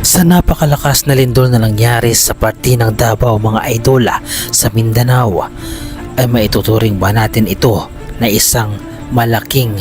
Sa napakalakas na lindol na nangyari sa parte ng Davao mga idol sa Mindanao, ay maituturing ba natin ito na isang malaking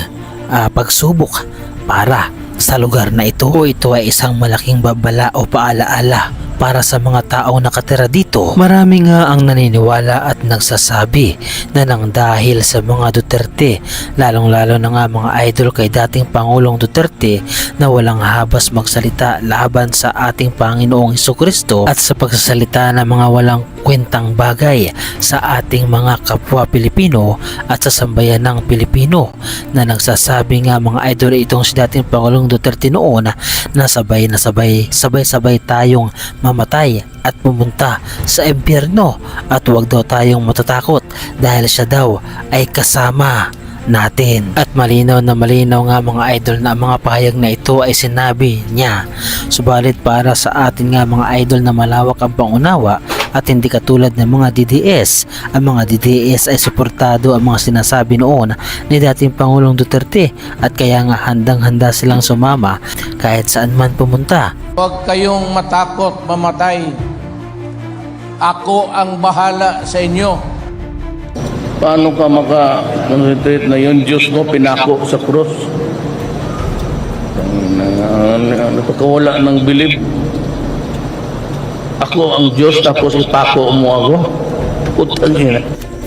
pagsubok para sa lugar na ito, o ito ay isang malaking babala o paalaala para sa mga taong nakatira dito? Marami nga ang naniniwala at nagsasabi na nang dahil sa mga Duterte, lalong-lalo na nga mga idol kay dating Pangulong Duterte, na walang habas magsalita laban sa ating Panginoong Hesukristo at sa pagsasalita ng mga walang kwentang bagay sa ating mga kapwa Pilipino at sa sambayan ng Pilipino, na nagsasabi nga mga idol itong si dating Pangulong Duterte noon na sabay-sabay tayong mamatay at pumunta sa impyerno at huwag daw tayong matatakot dahil siya daw ay kasama natin. At malinaw na malinaw nga mga idol na mga pahayag na ito ay sinabi niya. Subalit para sa atin nga mga idol na malawak ang pangunawa at hindi katulad ng mga DDS, ang mga DDS ay suportado ang mga sinasabi noon ni dating Pangulong Duterte at kaya nga handang-handa silang sumama kahit saan man pumunta. Huwag kayong matakot mamatay. Ako ang bahala sa inyo. Paano ka maka-retreat na yun? Diyos mo pinako sa krus. Napakawala ng bilib. Ako ang Diyos tapos ipako mo ako. Putang ina.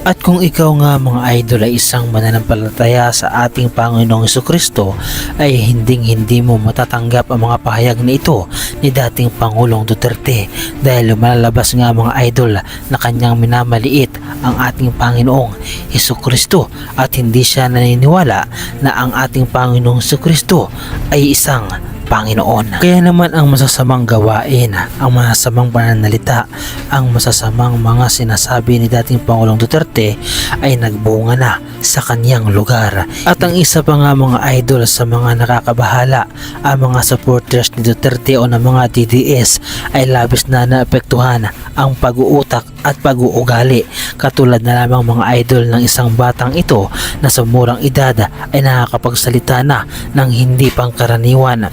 At kung ikaw nga mga idol ay isang mananampalataya sa ating Panginoong Hesukristo, ay hindi mo matatanggap ang mga pahayag na ito ni dating Pangulong Duterte, dahil lumalabas nga mga idol na kanyang minamaliit ang ating Panginoong Hesukristo at hindi siya naniniwala na ang ating Panginoong Hesukristo ay isang Panginoon. Kaya naman ang masasamang gawain, ang masasamang pananalita, ang masasamang mga sinasabi ni dating Pangulong Duterte ay nagbunga na sa kanyang lugar. At ang isa pa nga mga idol sa mga nakakabahala, ang mga supporters ni Duterte o ng mga DDS ay labis na naapektuhan ang pag-uutak at pag-uugali, katulad na lamang mga idol ng isang batang ito na sa murang edad ay nakakapagsalita na ng hindi pangkaraniwan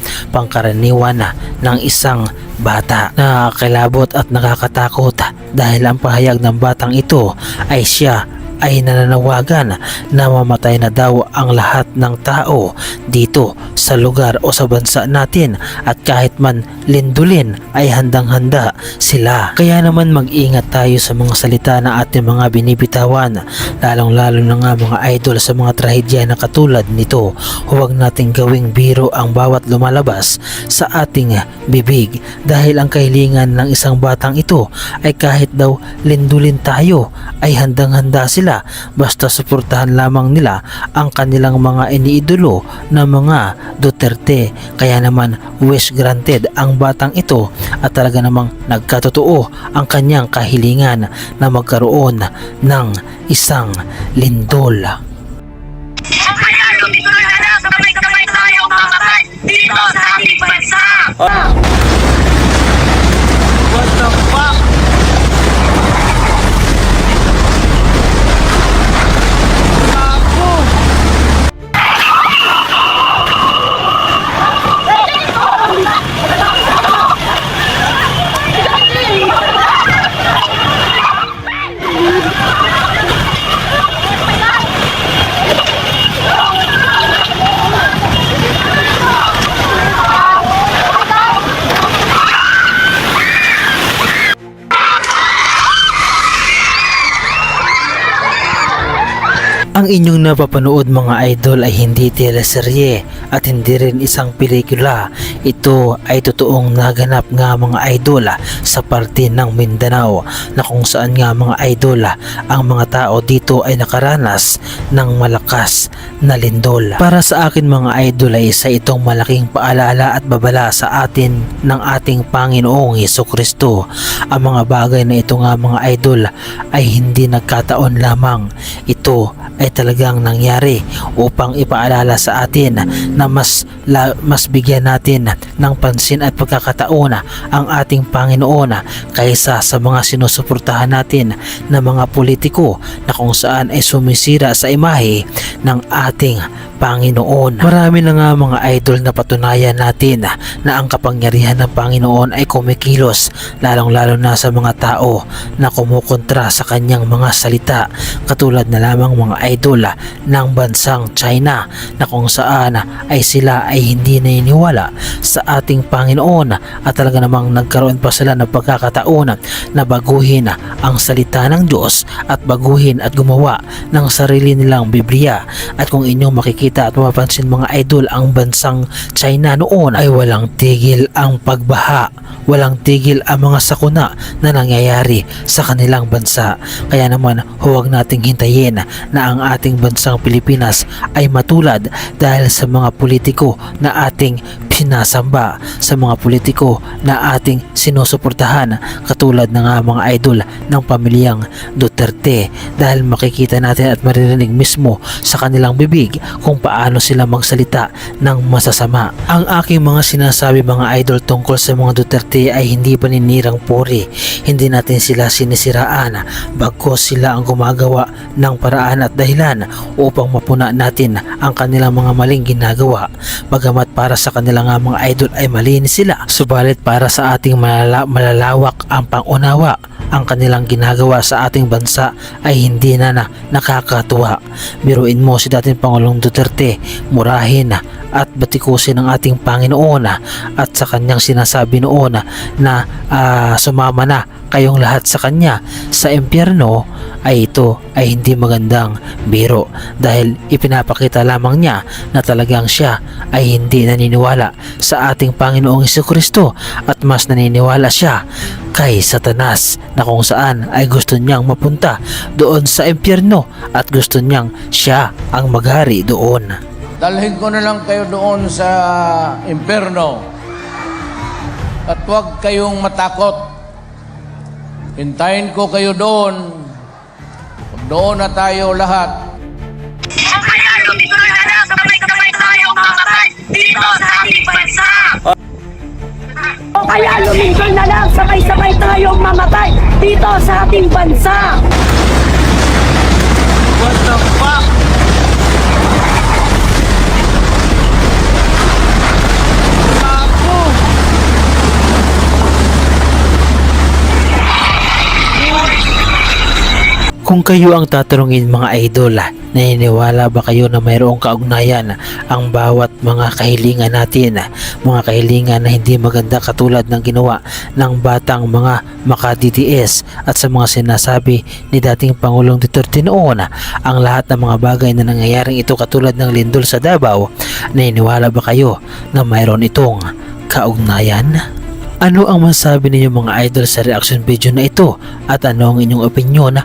na ng isang bata. Nakakilabot at nakakatakot dahil ang pahayag ng batang ito ay siya ay nananawagan na mamatay na daw ang lahat ng tao dito sa lugar o sa bansa natin at kahit man lindulin ay handang-handa sila. Kaya naman mag-ingat tayo sa mga salita na ating mga binibitawan, lalong-lalo na nga mga idol sa mga trahedya na katulad nito. Huwag nating gawing biro ang bawat lumalabas sa ating bibig, dahil ang kahilingan ng isang batang ito ay kahit daw lindulin tayo ay handang-handa sila basta suportahan lamang nila ang kanilang mga iniidolo na mga Duterte. Kaya naman wish granted ang batang ito at talaga namang nagkatotoo ang kanyang kahilingan na magkaroon ng isang lindol. Kamay-kamay tayo mamatay dito sa ating bansa. What the fuck? Ang inyong napapanood mga idol ay hindi teleserye at hindi rin isang pelikula. Ito ay totoong naganap nga mga idol sa parte ng Mindanao, na kung saan nga mga idol ang mga tao dito ay nakaranas ng malakas na lindol. Para sa akin mga idol ay isa itong malaking paalala at babala sa atin ng ating Panginoong Hesukristo. Ang mga bagay na ito nga mga idol ay hindi nagkataon lamang. Ito ay talagang nangyari upang ipaalala sa atin na na mas bigyan natin ng pansin at pagkakataon ang ating Panginoon kaysa sa mga sinusuportahan natin na mga politiko na kung saan ay sumisira sa imahe ng ating Panginoon. Marami na nga mga idol na patunayan natin na ang kapangyarihan ng Panginoon ay kumikilos, lalong-lalo na sa mga tao na kumukontra sa kanyang mga salita, katulad na lamang mga idol ng bansang China na kung saan ay sila ay hindi naniniwala sa ating Panginoon at talaga namang nagkaroon pa sila ng pagkakataon na baguhin ang salita ng Diyos at baguhin at gumawa ng sarili nilang Biblia. At kung inyong makikita at mapapansin mga idol, ang bansang China noon ay walang tigil ang pagbaha, walang tigil ang mga sakuna na nangyayari sa kanilang bansa. Kaya naman huwag nating hintayin na ang ating bansang Pilipinas ay matulad dahil sa mga politiko na ating sinasamba, sa mga politiko na ating sinusuportahan, katulad ng mga idol ng pamilyang Duterte, dahil makikita natin at maririnig mismo sa kanilang bibig kung paano sila magsalita ng masasama. Ang aking mga sinasabi mga idol tungkol sa mga Duterte ay hindi paninirang puri, hindi natin sila sinisiraan, bagkus sila ang gumagawa ng paraan at dahilan upang mapuna natin ang kanilang mga maling ginagawa. Bagamat para sa kanilang mga idol ay malinis sila, subalit para sa ating malalawak ang pangunawa, ang kanilang ginagawa sa ating bansa ay hindi na nakakatuwa. Biruin mo si dating Pangulong Duterte, murahin at batikusin ng ating Panginoon at sa kanyang sinasabi noon na sumama na kayong lahat sa kanya sa impyerno, ay ito ay hindi magandang biro, dahil ipinapakita lamang niya na talagang siya ay hindi naniniwala sa ating Panginoong Jesucristo at mas naniniwala siya kay Satanas, na kung saan ay gusto niyang mapunta doon sa impyerno at gusto niyang siya ang maghari doon. Dalhin ko na lang kayo doon sa impyerno at huwag kayong matakot. Hintayin ko kayo doon. Doon na tayo lahat. O kaya lumipad na lang, sabay-sabay tayong mamatay dito sa ating bansa. O kaya lumingkol na lang, sabay-sabay tayong mamatay dito sa ating bansa. What the fuck? Kung kayo ang tatanungin mga idol, naniniwala ba kayo na mayroong kaugnayan ang bawat mga kahilingan natin, mga kahilingan na hindi maganda katulad ng ginawa ng batang mga makaditiis at sa mga sinasabi ni dating Pangulong Duterte noon, ang lahat ng mga bagay na nangyayaring ito katulad ng lindol sa Davao, naniniwala ba kayo na mayroon itong kaugnayan? Ano ang masabi ninyo mga idol sa reaction video na ito at ano ang inyong opinyon